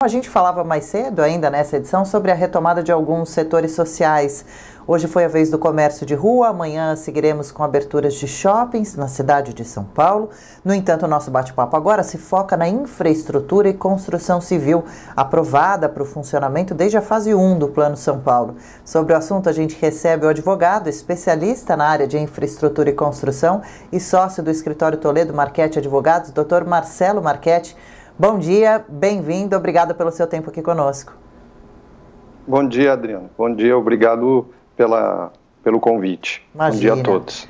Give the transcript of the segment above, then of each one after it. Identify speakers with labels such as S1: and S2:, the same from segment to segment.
S1: A gente falava mais cedo ainda nessa edição sobre a retomada de alguns setores sociais. Hoje foi a vez do comércio de rua, amanhã seguiremos com aberturas de shoppings na cidade de São Paulo. No entanto, o nosso bate-papo agora se foca na infraestrutura e construção civil, aprovada para o funcionamento desde a fase 1 do Plano São Paulo. Sobre o assunto, a gente recebe o advogado, especialista na área de infraestrutura e construção e sócio do escritório Toledo Marchetti Advogados, Dr. Marcelo Marchetti. Bom dia, bem-vindo, obrigado pelo seu tempo aqui conosco.
S2: Bom dia, Adriano. Bom dia, obrigado pelo convite.
S1: Imagina.
S2: Bom dia a todos.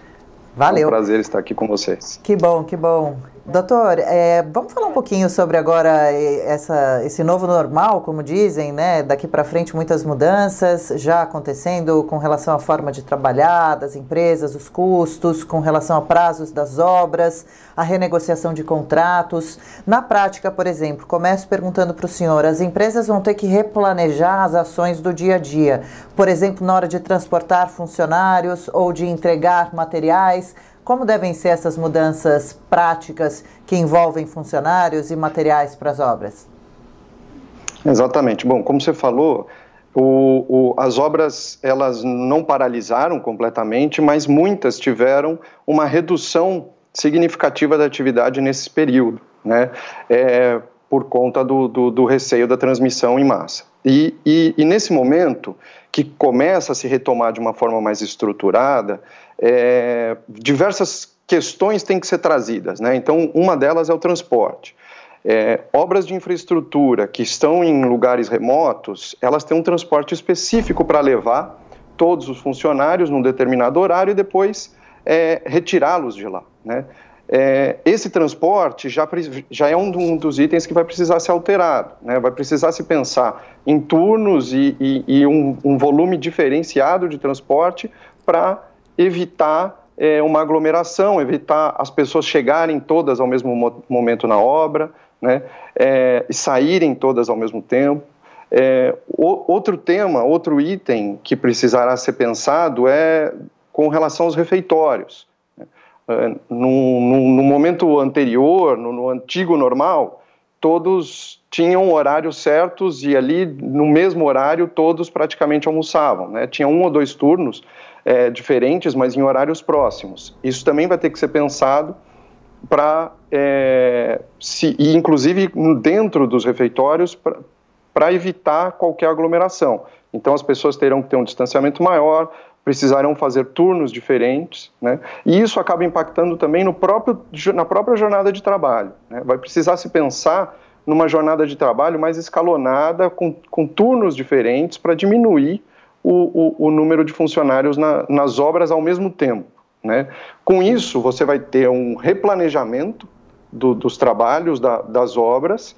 S1: Valeu.
S2: É um prazer estar aqui com vocês.
S1: Que bom, que bom. Doutor, vamos falar um pouquinho sobre agora esse novo normal, como dizem, né? Daqui para frente muitas mudanças já acontecendo com relação à forma de trabalhar das empresas, os custos, com relação a prazos das obras, a renegociação de contratos. Na prática, por exemplo, começo perguntando para o senhor, as empresas vão ter que replanejar as ações do dia a dia, por exemplo, na hora de transportar funcionários ou de entregar materiais. Como devem ser essas mudanças práticas que envolvem funcionários e materiais para as obras?
S2: Exatamente. Bom, como você falou, as obras elas não paralisaram completamente, mas muitas tiveram uma redução significativa da atividade nesse período, né? Por conta do receio da transmissão em massa. E nesse momento, que começa a se retomar de uma forma mais estruturada, diversas questões têm que ser trazidas, né? Então, uma delas é o transporte. Obras de infraestrutura que estão em lugares remotos, elas têm um transporte específico para levar todos os funcionários num determinado horário e depois retirá-los de lá, né? Esse transporte já é um dos itens que vai precisar ser alterado, né? Vai precisar se pensar em turnos e um volume diferenciado de transporte para evitar uma aglomeração, evitar as pessoas chegarem todas ao mesmo momento na obra, né? E saírem todas ao mesmo tempo. Outro tema, outro item que precisará ser pensado é com relação aos refeitórios. No momento anterior, no antigo normal, todos tinham horários certos e ali no mesmo horário todos praticamente almoçavam, né? Tinha 1 ou 2 turnos diferentes, mas em horários próximos. Isso também vai ter que ser pensado e inclusive dentro dos refeitórios para evitar qualquer aglomeração. Então as pessoas terão que ter um distanciamento maior, precisarão fazer turnos diferentes, né? E isso acaba impactando também na própria jornada de trabalho, né? Vai precisar se pensar numa jornada de trabalho mais escalonada, com turnos diferentes, para diminuir o número de funcionários nas obras ao mesmo tempo, né? Com isso, você vai ter um replanejamento dos trabalhos, das obras,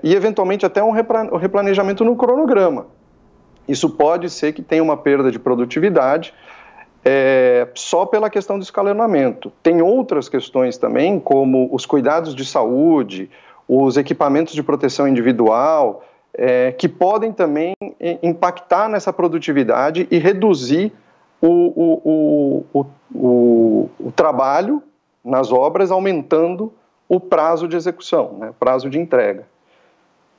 S2: e eventualmente até um replanejamento no cronograma. Isso pode ser que tenha uma perda de produtividade só pela questão do escalonamento. Tem outras questões também, como os cuidados de saúde, os equipamentos de proteção individual, que podem também impactar nessa produtividade e reduzir o trabalho nas obras, aumentando o prazo de execução, né, prazo de entrega.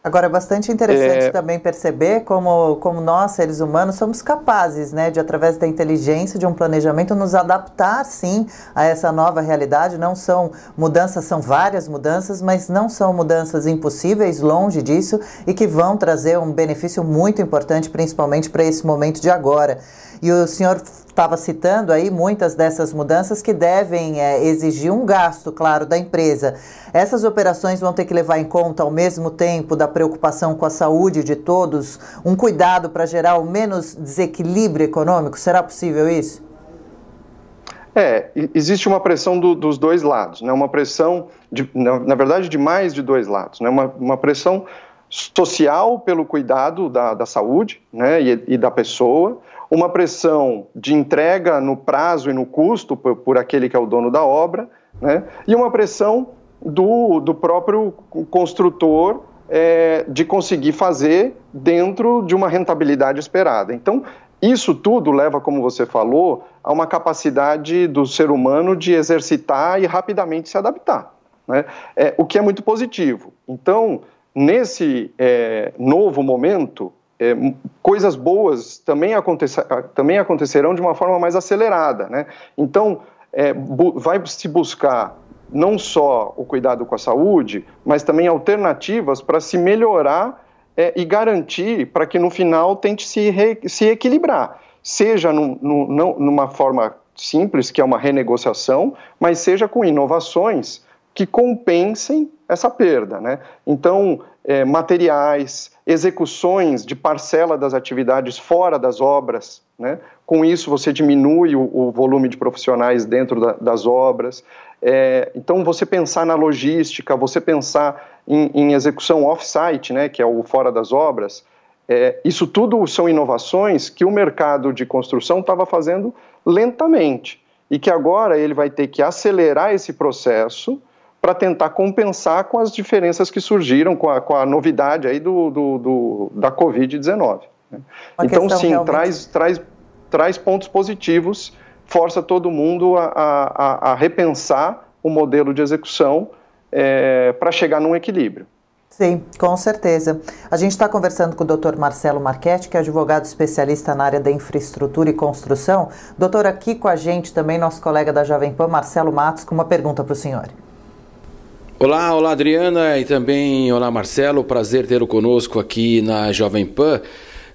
S1: Agora, é bastante interessante também perceber como nós, seres humanos, somos capazes, né, de, através da inteligência, de um planejamento, nos adaptar, sim, a essa nova realidade. Não são mudanças, são várias mudanças, mas não são mudanças impossíveis, longe disso, e que vão trazer um benefício muito importante, principalmente para esse momento de agora. E o senhor estava citando aí muitas dessas mudanças que devem exigir um gasto, claro, da empresa. Essas operações vão ter que levar em conta, ao mesmo tempo, da preocupação com a saúde de todos, um cuidado para gerar o menos desequilíbrio econômico? Será possível isso?
S2: Existe uma pressão dos dois lados, né? Uma pressão, na verdade, de mais de dois lados, né? Uma pressão social pelo cuidado da saúde, né? e da pessoa, uma pressão de entrega no prazo e no custo por aquele que é o dono da obra, né? E uma pressão do próprio construtor de conseguir fazer dentro de uma rentabilidade esperada. Então, isso tudo leva, como você falou, a uma capacidade do ser humano de exercitar e rapidamente se adaptar, né? O que é muito positivo. Então, nesse novo momento, coisas boas também acontecerão de uma forma mais acelerada, né? Então, vai se buscar não só o cuidado com a saúde, mas também alternativas para se melhorar e garantir para que no final tente se equilibrar, seja numa forma simples, que é uma renegociação, mas seja com inovações que compensem essa perda, né? Então, materiais, execuções de parcela das atividades fora das obras, né? Com isso você diminui o volume de profissionais dentro das obras. Então, você pensar na logística, você pensar em execução off-site, né? Que é o fora das obras, isso tudo são inovações que o mercado de construção estava fazendo lentamente e que agora ele vai ter que acelerar esse processo para tentar compensar com as diferenças que surgiram com a novidade aí da Covid-19. Né? Então, sim, realmente traz pontos positivos, força todo mundo a repensar o modelo de execução para chegar num equilíbrio.
S1: Sim, com certeza. A gente está conversando com o Dr. Marcelo Marchetti, que é advogado especialista na área da infraestrutura e construção. Doutor, aqui com a gente também nosso colega da Jovem Pan, Marcelo Matos, com uma pergunta para o senhor.
S3: Olá Adriana e também olá Marcelo, prazer tê-lo conosco aqui na Jovem Pan.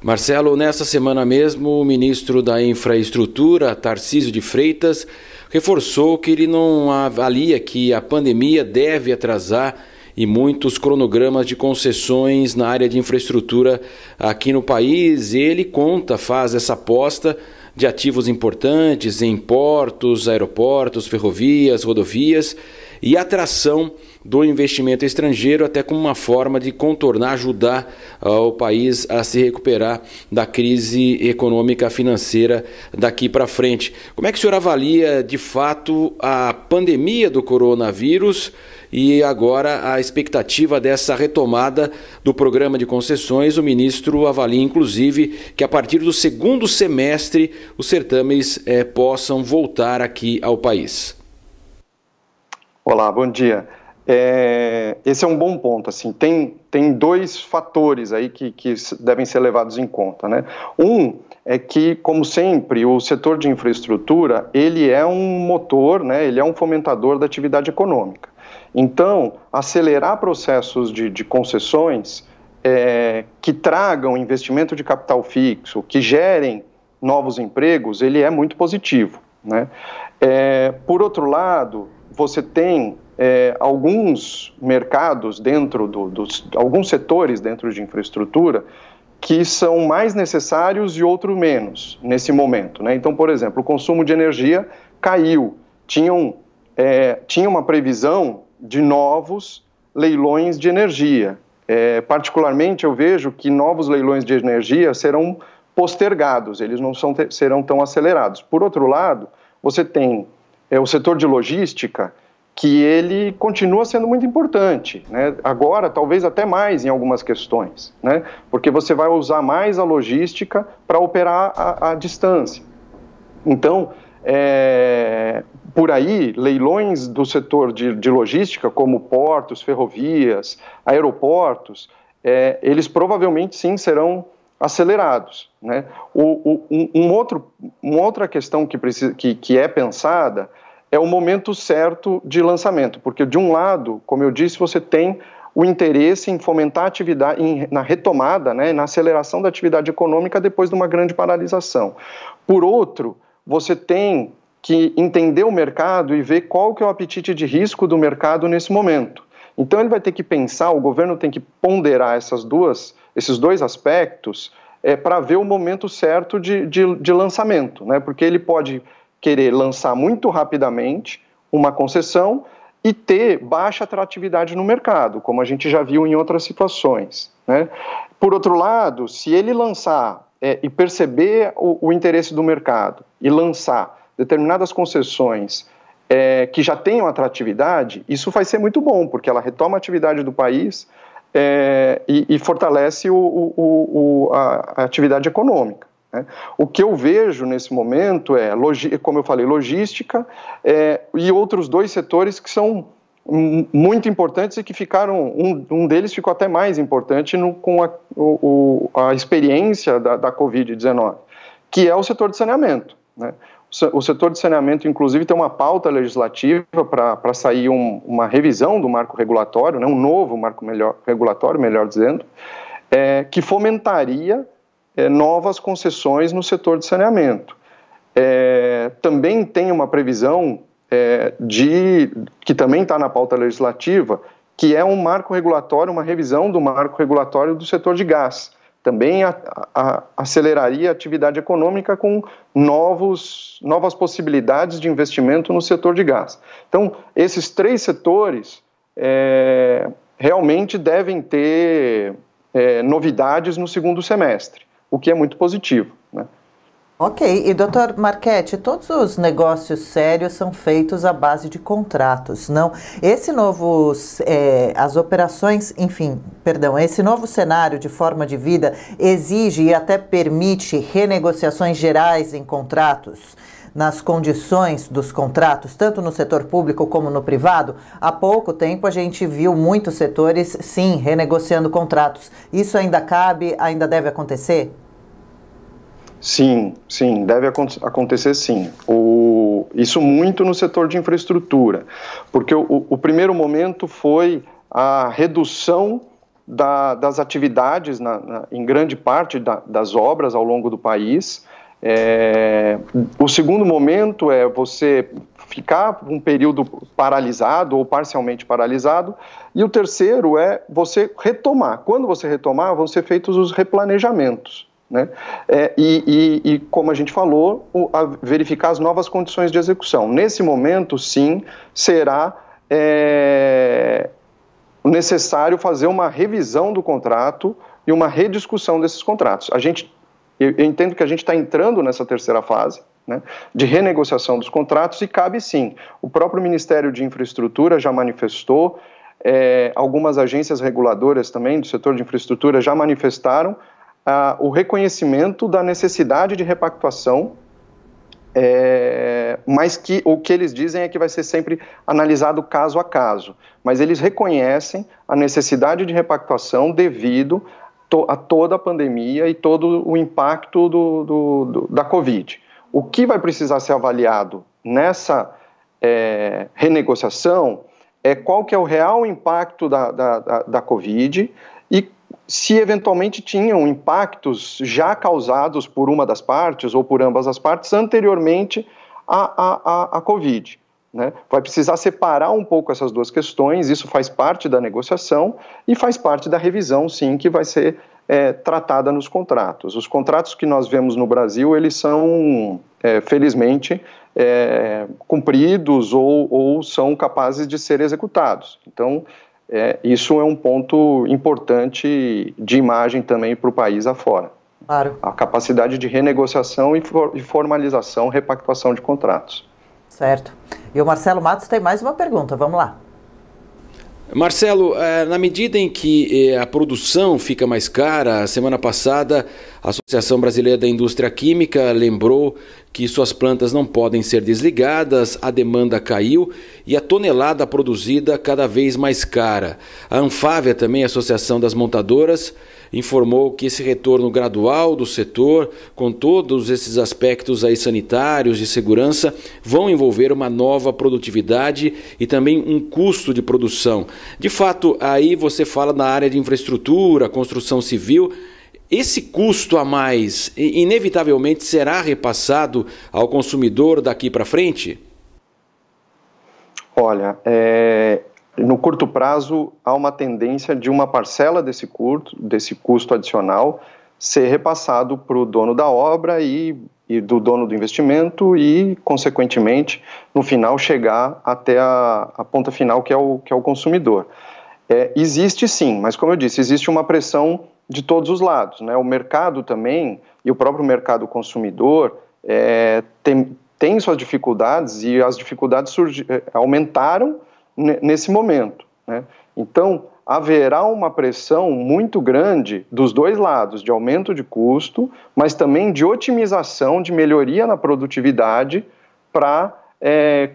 S3: Marcelo, nessa semana mesmo o ministro da Infraestrutura, Tarcísio de Freitas, reforçou que ele não avalia que a pandemia deve atrasar e muitos cronogramas de concessões na área de infraestrutura aqui no país. Ele faz essa aposta de ativos importantes em portos, aeroportos, ferrovias, rodovias e atração do investimento estrangeiro, até como uma forma de contornar, ajudar o país a se recuperar da crise econômica financeira daqui para frente. Como é que o senhor avalia, de fato, a pandemia do coronavírus e agora a expectativa dessa retomada do programa de concessões? O ministro avalia, inclusive, que a partir do segundo semestre os certames possam voltar aqui ao país.
S2: Olá, bom dia. Esse é um bom ponto. Assim, tem dois fatores aí que devem ser levados em conta, né? Um é que, como sempre, o setor de infraestrutura, ele é um motor, né? Ele é um fomentador da atividade econômica. Então, acelerar processos de concessões que tragam investimento de capital fixo, que gerem novos empregos, ele é muito positivo, né? Por outro lado, você tem alguns mercados alguns setores dentro de infraestrutura que são mais necessários e outros menos nesse momento, né? Então, por exemplo, o consumo de energia caiu. Tinha uma previsão de novos leilões de energia. Particularmente, eu vejo que novos leilões de energia serão postergados, eles não serão tão acelerados. Por outro lado, você tem o setor de logística, que ele continua sendo muito importante, né? Agora, talvez até mais em algumas questões, né? Porque você vai usar mais a logística para operar à distância. Então, por aí, leilões do setor de logística, como portos, ferrovias, aeroportos, eles provavelmente sim serão acelerados, né? Uma outra questão que é pensada é o momento certo de lançamento, porque de um lado, como eu disse, você tem o interesse em fomentar a atividade, na retomada, né, na aceleração da atividade econômica depois de uma grande paralisação. Por outro, você tem que entender o mercado e ver qual que é o apetite de risco do mercado nesse momento. Então ele vai ter que pensar, o governo tem que ponderar esses dois aspectos para ver o momento certo de lançamento, né, porque ele pode querer lançar muito rapidamente uma concessão e ter baixa atratividade no mercado, como a gente já viu em outras situações, né? Por outro lado, se ele lançar e perceber o interesse do mercado e lançar determinadas concessões que já tenham atratividade, isso vai ser muito bom, porque ela retoma a atividade do país e fortalece a atividade econômica. O que eu vejo nesse momento como eu falei, logística e outros dois setores que são muito importantes e que ficaram, um deles ficou até mais importante com a experiência da Covid-19, que é o setor de saneamento, né? O setor de saneamento, inclusive, tem uma pauta legislativa para sair uma revisão do marco regulatório, né, um novo marco regulatório, melhor dizendo, que fomentaria novas concessões no setor de saneamento. Também tem uma previsão que também está na pauta legislativa, que é um marco regulatório, uma revisão do marco regulatório do setor de gás. Também aceleraria a atividade econômica com novas possibilidades de investimento no setor de gás. Então, esses 3 setores realmente devem ter novidades no segundo semestre, o que é muito positivo, né?
S1: Ok, e doutor Marchetti, todos os negócios sérios são feitos à base de contratos, não? Esse novo, as operações, enfim, perdão, esse novo cenário de forma de vida exige e até permite renegociações gerais em contratos, nas condições dos contratos, tanto no setor público como no privado? Há pouco tempo a gente viu muitos setores, sim, renegociando contratos. Isso ainda cabe, ainda deve acontecer?
S2: Sim, deve acontecer sim. Isso muito no setor de infraestrutura, porque o primeiro momento foi a redução das atividades em grande parte das obras ao longo do país. O segundo momento é você ficar um período paralisado ou parcialmente paralisado, e o terceiro é você retomar. Quando você retomar, vão ser feitos os replanejamentos, né? E como a gente falou, verificar as novas condições de execução. Nesse momento, sim, será necessário fazer uma revisão do contrato e uma rediscussão desses contratos. Eu entendo que a gente está entrando nessa terceira fase, né, de renegociação dos contratos, e cabe sim. O próprio Ministério de Infraestrutura já manifestou, algumas agências reguladoras também do setor de infraestrutura já manifestaram o reconhecimento da necessidade de repactuação, mas o que eles dizem é que vai ser sempre analisado caso a caso. Mas eles reconhecem a necessidade de repactuação devido a toda a pandemia e todo o impacto da Covid. O que vai precisar ser avaliado nessa renegociação é qual que é o real impacto da Covid e se eventualmente tinham impactos já causados por uma das partes ou por ambas as partes anteriormente à Covid, né? Vai precisar separar um pouco essas duas questões, isso faz parte da negociação e faz parte da revisão, sim, que vai ser tratada nos contratos. Os contratos que nós vemos no Brasil, eles são, felizmente, cumpridos ou são capazes de ser executados. Então, isso é um ponto importante de imagem também para o país afora.
S1: Claro.
S2: A capacidade de renegociação e formalização, repactuação de contratos.
S1: Certo. E o Marcelo Matos tem mais uma pergunta, vamos lá.
S3: Marcelo, na medida em que a produção fica mais cara, a semana passada a Associação Brasileira da Indústria Química lembrou que suas plantas não podem ser desligadas, a demanda caiu e a tonelada produzida cada vez mais cara. A Anfávia, também, a Associação das Montadoras, informou que esse retorno gradual do setor, com todos esses aspectos aí sanitários, de segurança, vão envolver uma nova produtividade e também um custo de produção. De fato, aí você fala na área de infraestrutura, construção civil. Esse custo a mais, inevitavelmente, será repassado ao consumidor daqui para frente?
S2: Olha, no curto prazo, há uma tendência de uma parcela desse custo adicional ser repassado para o dono da obra e do dono do investimento e, consequentemente, no final, chegar até a ponta final, que é o consumidor. Existe sim, mas como eu disse, existe uma pressão de todos os lados, né? O mercado também, e o próprio mercado consumidor, tem suas dificuldades, e as dificuldades aumentaram nesse momento, né? Então, haverá uma pressão muito grande dos dois lados, de aumento de custo, mas também de otimização, de melhoria na produtividade, para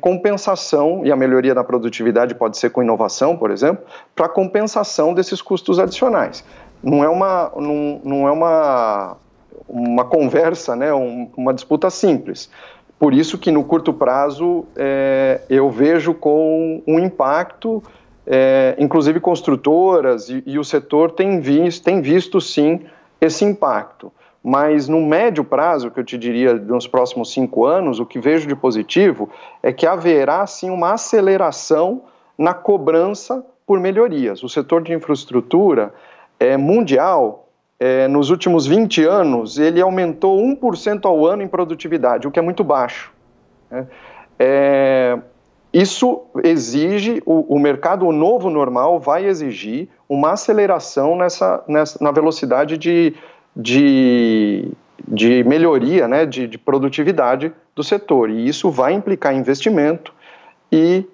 S2: compensação, e a melhoria da produtividade pode ser com inovação, por exemplo, para compensação desses custos adicionais. Não é uma conversa, né, uma disputa simples. Por isso que no curto prazo eu vejo com um impacto, inclusive construtoras e o setor tem visto sim esse impacto. Mas no médio prazo, que eu te diria nos próximos 5 anos, o que vejo de positivo é que haverá sim uma aceleração na cobrança por melhorias. O setor de infraestrutura mundial, nos últimos 20 anos, ele aumentou 1% ao ano em produtividade, o que é muito baixo. Isso exige, o mercado novo normal vai exigir uma aceleração na velocidade de melhoria, né, de produtividade do setor. E isso vai implicar investimento e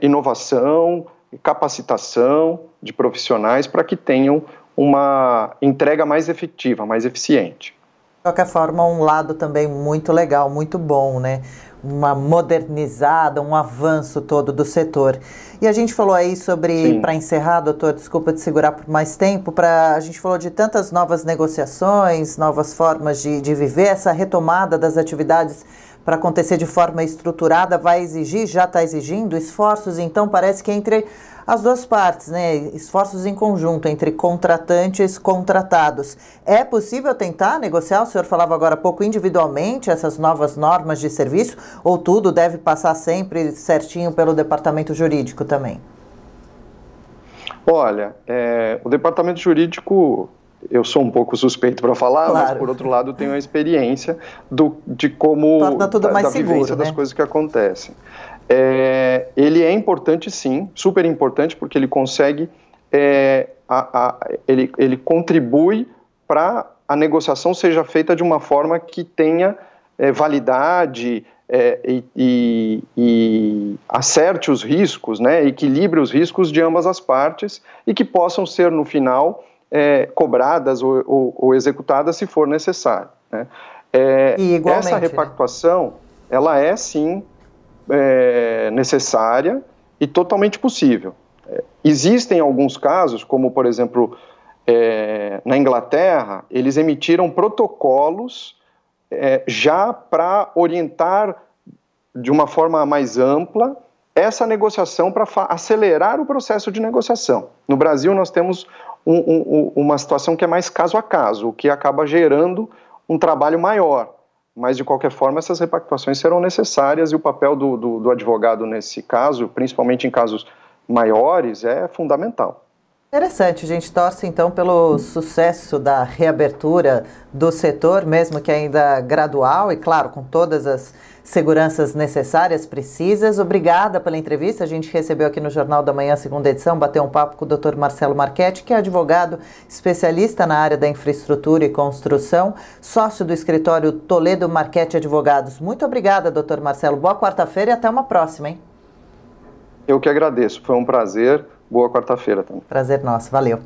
S2: inovação, capacitação de profissionais para que tenham uma entrega mais efetiva, mais eficiente.
S1: De qualquer forma, um lado também muito legal, muito bom, né? Uma modernizada, um avanço todo do setor. E a gente falou aí sobre, para encerrar, doutor, desculpa te segurar por mais tempo, a gente falou de tantas novas negociações, novas formas de viver, essa retomada das atividades para acontecer de forma estruturada vai exigir, já está exigindo, esforços, então parece que entre as duas partes, né? Esforços em conjunto entre contratantes e contratados. É possível tentar negociar? O senhor falava agora há pouco individualmente essas novas normas de serviço, ou tudo deve passar sempre certinho pelo departamento jurídico também?
S2: Olha, o departamento jurídico, eu sou um pouco suspeito para falar, claro, mas por outro lado tenho a experiência de como
S1: torna tudo mais seguro,
S2: vivência, né, das coisas que acontecem. Ele é importante, sim, super importante, porque ele consegue, ele contribui para a negociação seja feita de uma forma que tenha validade e acerte os riscos, né, equilibre os riscos de ambas as partes e que possam ser, no final, cobradas ou executadas se for necessário, né. Essa repactuação, né, ela é, sim, necessária e totalmente possível. Existem alguns casos, como por exemplo na Inglaterra, eles emitiram protocolos já para orientar de uma forma mais ampla essa negociação, para acelerar o processo de negociação. No Brasil nós temos uma situação que é mais caso a caso, o que acaba gerando um trabalho maior. Mas, de qualquer forma, essas repactuações serão necessárias e o papel do advogado nesse caso, principalmente em casos maiores, é fundamental.
S1: Interessante, a gente torce então pelo sucesso da reabertura do setor, mesmo que ainda gradual e, claro, com todas as seguranças necessárias, precisas. Obrigada pela entrevista, a gente recebeu aqui no Jornal da Manhã, segunda edição, bateu um papo com o Dr. Marcelo Marchetti, que é advogado especialista na área da infraestrutura e construção, sócio do escritório Toledo Marchetti Advogados. Muito obrigada, Dr. Marcelo, boa quarta-feira e até uma próxima, hein?
S2: Eu que agradeço, foi um prazer. Boa quarta-feira também.
S1: Prazer nosso, valeu.